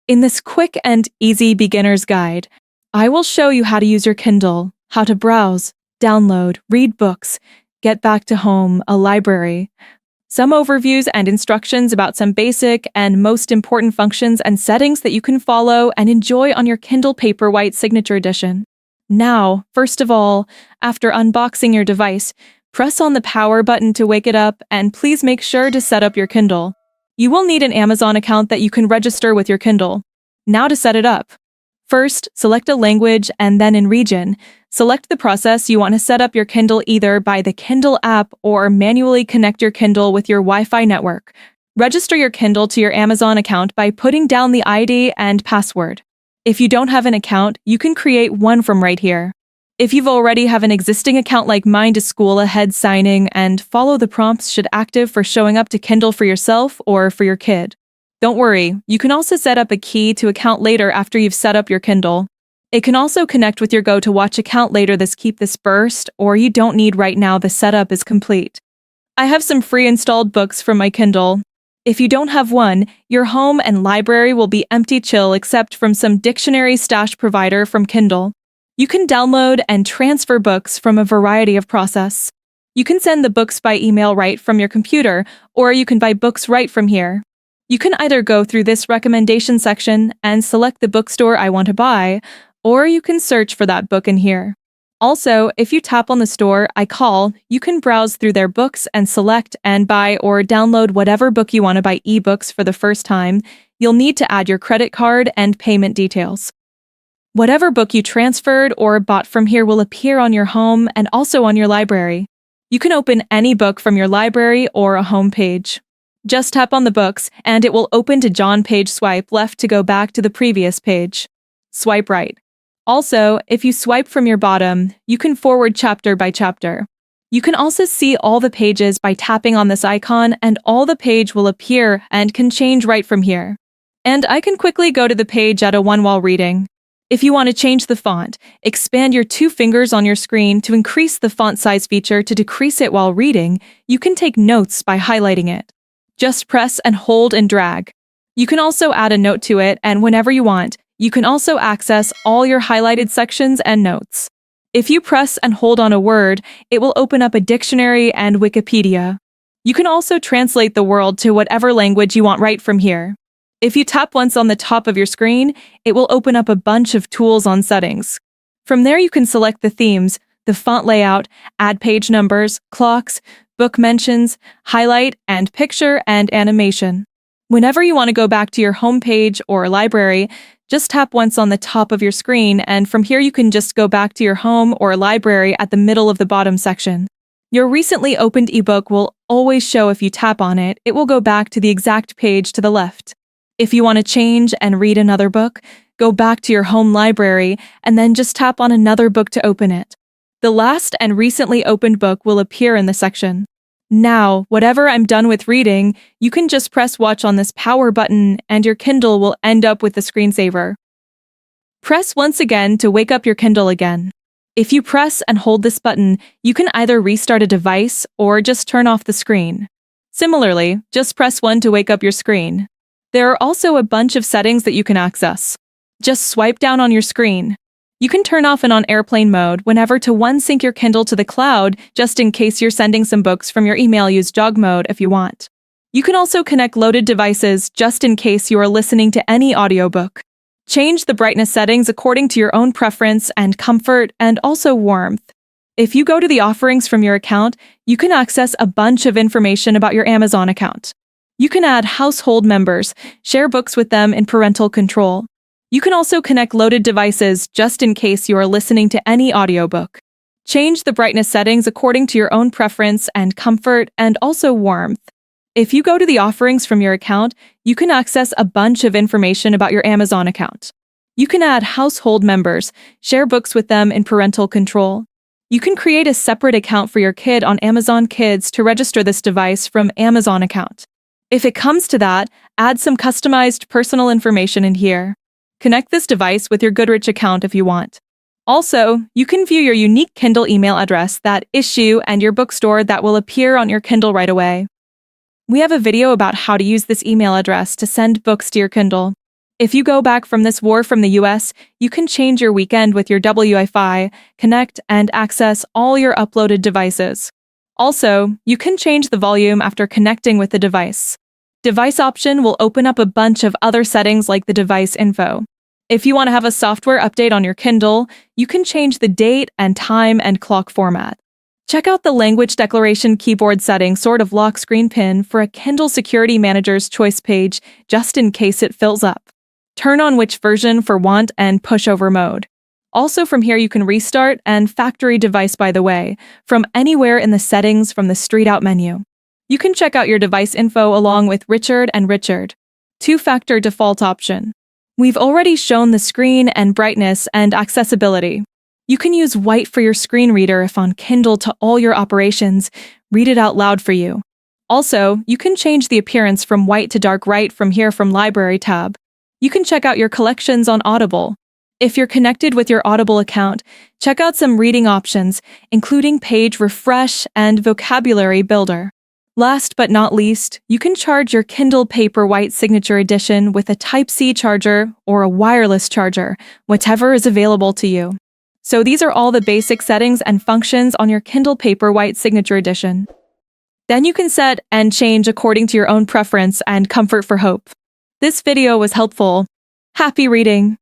In this quick and easy beginner's guide, I will show you how to use your Kindle, how to browse, download, read books, get back to home, a library, some overviews and instructions about some basic and most important functions and settings that you can follow and enjoy on your Kindle Paperwhite Signature Edition. Now, first of all, after unboxing your device, press on the power button to wake it up and please make sure to set up your Kindle. You will need an Amazon account that you can register with your Kindle. Now to set it up. First, select a language and then in region, select the process you want to set up your Kindle either by the Kindle app or manually connect your Kindle with your Wi-Fi network. Register your Kindle to your Amazon account by putting down the ID and password. If you don't have an account, you can create one from right here. If you've already have an existing account like mine, to school ahead signing and follow the prompts should active for showing up to Kindle for yourself or for your kid. Don't worry, you can also set up a key to account later after you've set up your Kindle. It can also connect with your Go to Watch account later. Keep this burst, or you don't need right now, the setup is complete. I have some free installed books from my Kindle. If you don't have one, your home and library will be empty chill except from some dictionary stash provider from Kindle. You can download and transfer books from a variety of process. You can send the books by email right from your computer, or you can buy books right from here. You can either go through this recommendation section and select the bookstore I want to buy, or you can search for that book in here. Also, if you tap on the store I call, you can browse through their books and select and buy or download whatever book you want to buy. Ebooks for the first time, you'll need to add your credit card and payment details. Whatever book you transferred or bought from here will appear on your home and also on your library. You can open any book from your library or a home page. Just tap on the books and it will open to John page. Swipe left to go back to the previous page. Swipe right. Also, if you swipe from your bottom, you can forward chapter by chapter. You can also see all the pages by tapping on this icon and all the page will appear and can change right from here. And I can quickly go to the page at a one while reading. If you want to change the font, expand your two fingers on your screen to increase the font size feature. To decrease it while reading, you can take notes by highlighting it. Just press and hold and drag. You can also add a note to it, and whenever you want, you can also access all your highlighted sections and notes. If you press and hold on a word, it will open up a dictionary and Wikipedia. You can also translate the word to whatever language you want right from here. If you tap once on the top of your screen, it will open up a bunch of tools on settings. From there you can select the themes, the font layout, add page numbers, clocks, book mentions, highlight, and picture and animation. Whenever you want to go back to your home page or library, just tap once on the top of your screen and from here you can just go back to your home or library at the middle of the bottom section. Your recently opened ebook will always show. If you tap on it, it will go back to the exact page to the left. If you want to change and read another book, go back to your home library and then just tap on another book to open it. The last and recently opened book will appear in the section. Now, whatever I'm done with reading, you can just press watch on this power button and your Kindle will end up with the screensaver. Press once again to wake up your Kindle again. If you press and hold this button, you can either restart a device or just turn off the screen. Similarly, just press 1 to wake up your screen. There are also a bunch of settings that you can access. Just swipe down on your screen. You can turn off and on airplane mode whenever to sync your Kindle to the cloud, just in case you're sending some books from your email. Use jog mode if you want. You can also connect loaded devices just in case you are listening to any audiobook. Change the brightness settings according to your own preference and comfort and also warmth. If you go to the offerings from your account, you can access a bunch of information about your Amazon account. You can add household members, share books with them in parental control. You can also connect loaded devices just in case you are listening to any audiobook. Change the brightness settings according to your own preference and comfort and also warmth. If you go to the offerings from your account, you can access a bunch of information about your Amazon account. You can add household members, share books with them in parental control. You can create a separate account for your kid on Amazon Kids to register this device from Amazon account. If it comes to that, add some customized personal information in here. Connect this device with your Goodreads account if you want. Also, you can view your unique Kindle email address, that issue, and your bookstore that will appear on your Kindle right away. We have a video about how to use this email address to send books to your Kindle. If you go back from this war from the US, you can change your weekend with your Wi-Fi, connect, and access all your uploaded devices. Also, you can change the volume after connecting with the device. Device option will open up a bunch of other settings like the device info. If you want to have a software update on your Kindle, you can change the date and time and clock format. Check out the language declaration keyboard setting sort of lock screen pin for a Kindle Security Manager's choice page just in case it fills up. Turn on which version for want and pushover mode. Also from here you can restart and factory device by the way, from anywhere in the settings from the street out menu. You can check out your device info along with Richard and Richard. Two-factor default option. We've already shown the screen and brightness and accessibility. You can use white for your screen reader if on Kindle to all your operations, read it out loud for you. Also, you can change the appearance from white to dark right from here from Library tab. You can check out your collections on Audible. If you're connected with your Audible account, check out some reading options, including page refresh and vocabulary builder. Last but not least, you can charge your Kindle Paperwhite Signature Edition with a Type-C charger or a wireless charger, whichever is available to you. So these are all the basic settings and functions on your Kindle Paperwhite Signature Edition. Then you can set and change according to your own preference and comfort for hope. This video was helpful. Happy reading!